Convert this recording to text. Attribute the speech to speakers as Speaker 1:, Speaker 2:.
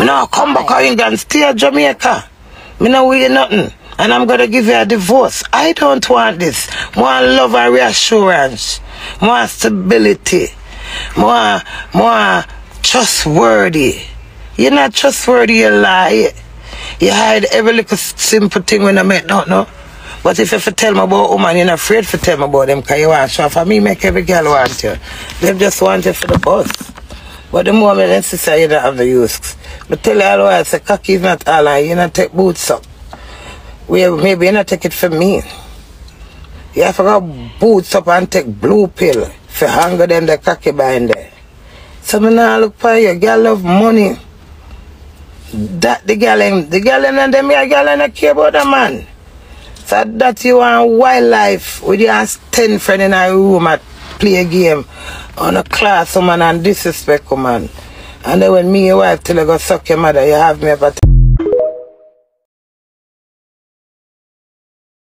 Speaker 1: Me now come back to England, stay at Jamaica. Me no will nothing. And I'm gonna give you a divorce. I don't want this. More love and reassurance. More stability. More trustworthy. You're not trustworthy, you lie. You hide every little simple thing when I make no. But if you tell me about woman, you're not afraid to tell me about them because you want to. For me, make every girl want you. They just want you for the boss. But the moment they say you don't have the use. But tell you always, say cocky is not all and you not take boots up. Maybe you not take it for me. You have to go boots up and take blue pill for hunger them the cocky behind there. So me now look for you. Girl love money. That the girl and them here girl and care about the man. So that you want wildlife with your 10 friends in a room and play a game on a class woman and disrespect woman. And then when me your wife tell you go suck your mother, you have me about